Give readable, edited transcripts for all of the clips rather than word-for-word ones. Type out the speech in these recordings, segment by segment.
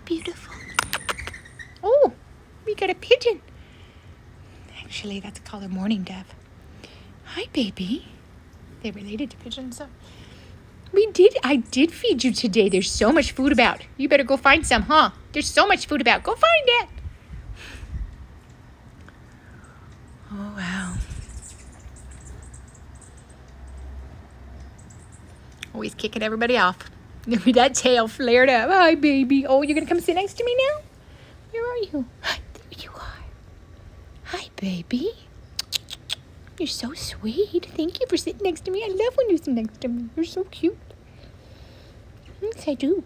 beautiful? Oh, we got a pigeon. Actually, that's called a mourning dove. Hi, baby. They're related to pigeons, so. I did feed you today. There's so much food about. You better go find some, huh? There's so much food about. Go find it. Oh, wow. Always kicking everybody off. Look at that tail flared up. Hi, baby. Oh, you're going to come sit next to me now? Where are you? Hi, there you are. Hi, baby. You're so sweet. Thank you for sitting next to me. I love when you sit next to me. You're so cute. Yes, I do.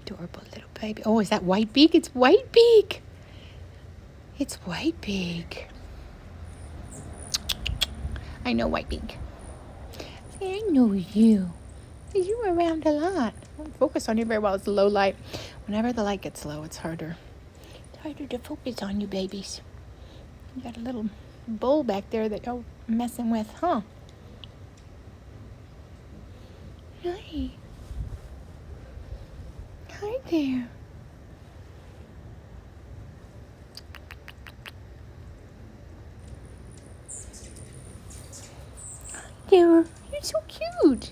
Adorable little baby. Oh, is that White Beak? It's White Beak. It's White Beak. I know White Beak. I know you. You were around a lot. I don't focus on you very well. It's low light. Whenever the light gets low, it's harder. It's harder to focus on you babies. You got a little bowl back there that you're messing with, huh? Hi. Hi there. Hi there. You're so cute.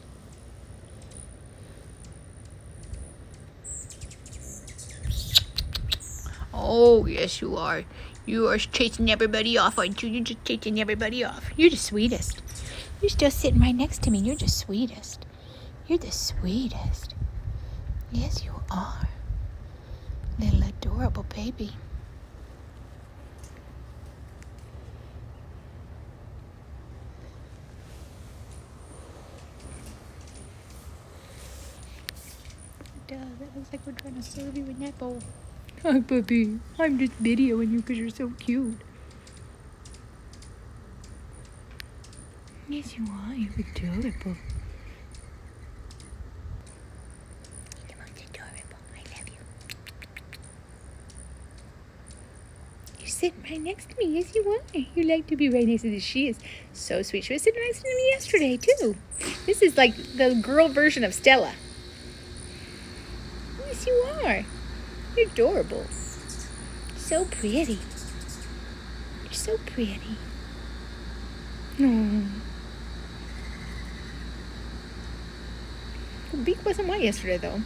Oh, yes, you are. You are chasing everybody off, aren't you? You're just chasing everybody off. You're the sweetest. You're still sitting right next to me. You're the sweetest. You're the sweetest. Yes, you are. Little adorable baby. Duh, that looks like we're trying to serve you in that bowl. Hi, puppy. I'm just videoing you because you're so cute. Yes, you are. You're adorable. You're most adorable. I love you. You're sitting right next to me. Yes, you are. You like to be right next to me. She is so sweet. She was sitting next to me yesterday, too. This is like the girl version of Stella. Yes, you are. You're adorable. So pretty. You're so pretty. Oh. The beak wasn't white yesterday, though.